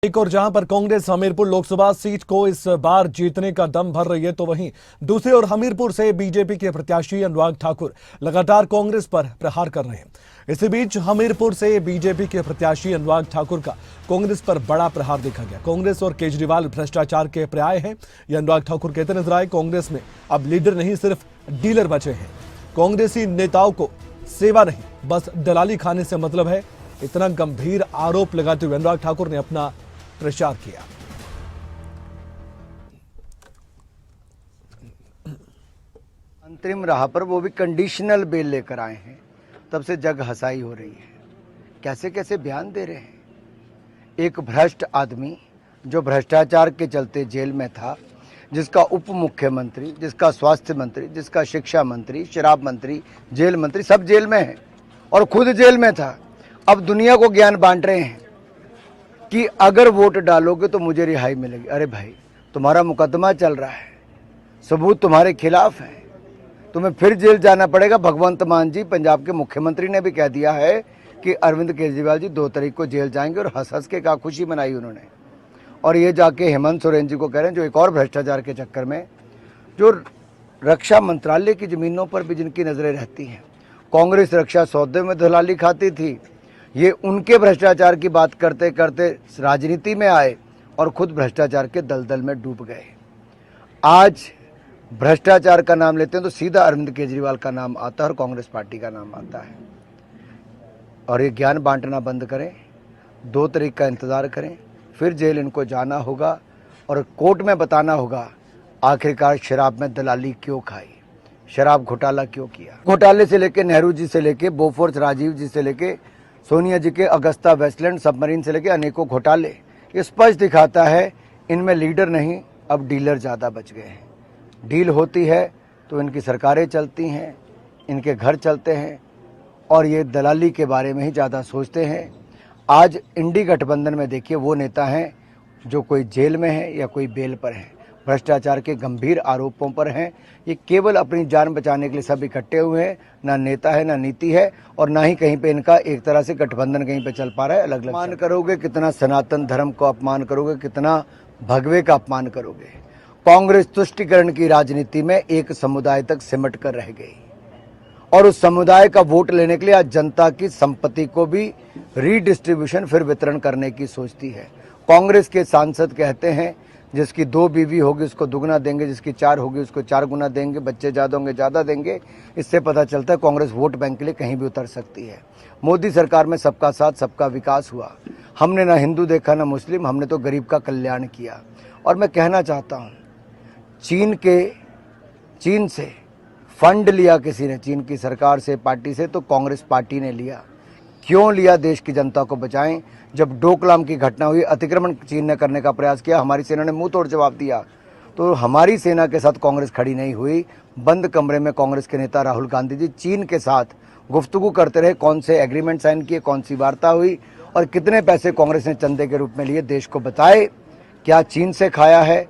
एक और जहां पर कांग्रेस हमीरपुर लोकसभा सीट को इस बार जीतने का दम भर रही है, तो वहीं दूसरी ओर हमीरपुर से बीजेपी के प्रत्याशी अनुराग ठाकुर लगातार कांग्रेस पर प्रहार कर रहे हैं। इसी बीच हमीरपुर से बीजेपी के प्रत्याशी अनुराग ठाकुर का कांग्रेस पर बड़ा प्रहार देखा गया। कांग्रेस और केजरीवाल भ्रष्टाचार के पर्याय हैं, यह अनुराग ठाकुर कहते नजर आए। कांग्रेस में अब लीडर नहीं, सिर्फ डीलर बचे हैं। कांग्रेसी नेताओं को सेवा नहीं, बस दलाली खाने से मतलब है। इतना गंभीर आरोप लगाते हुए अनुराग ठाकुर ने अपना प्रचार किया। अंतरिम राह पर वो भी कंडीशनल बेल लेकर आए हैं, तब से जग हंसाई हो रही है। कैसे कैसे बयान दे रहे हैं। एक भ्रष्ट आदमी जो भ्रष्टाचार के चलते जेल में था, जिसका उप मुख्यमंत्री, जिसका स्वास्थ्य मंत्री, जिसका शिक्षा मंत्री, शराब मंत्री, जेल मंत्री सब जेल में है और खुद जेल में था, अब दुनिया को ज्ञान बांट रहे हैं कि अगर वोट डालोगे तो मुझे रिहाई मिलेगी। अरे भाई, तुम्हारा मुकदमा चल रहा है, सबूत तुम्हारे खिलाफ है, तुम्हें फिर जेल जाना पड़ेगा। भगवंत मान जी, पंजाब के मुख्यमंत्री ने भी कह दिया है कि अरविंद केजरीवाल जी 2 तारीख को जेल जाएंगे और हंस हंस के कहा, खुशी मनाई उन्होंने। और ये जाके हेमंत सोरेन जी को कह रहे हैं, जो एक और भ्रष्टाचार के चक्कर में, जो रक्षा मंत्रालय की जमीनों पर भी जिनकी नजरें रहती हैं, कांग्रेस रक्षा सौदे में दलाली खाती थी, ये उनके भ्रष्टाचार की बात करते करते राजनीति में आए और खुद भ्रष्टाचार के दलदल में डूब गए। आज भ्रष्टाचार का नाम लेते हैं तो सीधा अरविंद केजरीवाल का नाम आता है और कांग्रेस पार्टी का नाम आता है। और ये ज्ञान बांटना बंद करें, 2 तारीख का इंतजार करें, फिर जेल इनको जाना होगा और कोर्ट में बताना होगा आखिरकार शराब में दलाली क्यों खाई, शराब घोटाला क्यों किया। घोटाले से लेके नेहरू जी से लेके बोफोर्स राजीव जी से लेके सोनिया जी के अगस्ता वेस्टलैंड सबमरीन से लेके अनेकों घोटाले, स्पष्ट दिखाता है इनमें लीडर नहीं, अब डीलर ज़्यादा बच गए हैं। डील होती है तो इनकी सरकारें चलती हैं, इनके घर चलते हैं और ये दलाली के बारे में ही ज़्यादा सोचते हैं। आज इंडी गठबंधन में देखिए, वो नेता हैं जो कोई जेल में है या कोई बेल पर है, भ्रष्टाचार के गंभीर आरोपों पर हैं। ये केवल अपनी जान बचाने के लिए सब इकट्ठे हुए हैं। ना नेता है, ना नीति है, और ना ही कहीं पे इनका एक तरह से गठबंधन कहीं पे चल पा रहा है। अलग अलग अपमान करोगे, कितना सनातन धर्म को अपमान करोगे, कितना भगवे का अपमान करोगे। कांग्रेस तुष्टिकरण की राजनीति में एक समुदाय तक सिमट कर रह गई और उस समुदाय का वोट लेने के लिए आज जनता की संपत्ति को भी रीडिस्ट्रीब्यूशन, फिर वितरण करने की सोचती है। कांग्रेस के सांसद कहते हैं जिसकी 2 बीवी होगी उसको दुगना देंगे, जिसकी 4 होगी उसको 4 गुना देंगे, बच्चे ज़्यादा होंगे ज़्यादा देंगे। इससे पता चलता है कांग्रेस वोट बैंक के लिए कहीं भी उतर सकती है। मोदी सरकार में सबका साथ सबका विकास हुआ। हमने ना हिंदू देखा ना मुस्लिम, हमने तो गरीब का कल्याण किया। और मैं कहना चाहता हूँ, चीन से फंड लिया किसी ने, चीन की सरकार से, पार्टी से, तो कांग्रेस पार्टी ने लिया। क्यों लिया? देश की जनता को बचाएं। जब डोकलाम की घटना हुई, अतिक्रमण चीन ने करने का प्रयास किया, हमारी सेना ने मुंह तोड़ जवाब दिया, तो हमारी सेना के साथ कांग्रेस खड़ी नहीं हुई। बंद कमरे में कांग्रेस के नेता राहुल गांधी जी चीन के साथ गुफ्तगू करते रहे, कौन से एग्रीमेंट साइन किए, कौन सी वार्ता हुई और कितने पैसे कांग्रेस ने चंदे के रूप में लिए, देश को बताए। क्या चीन से खाया है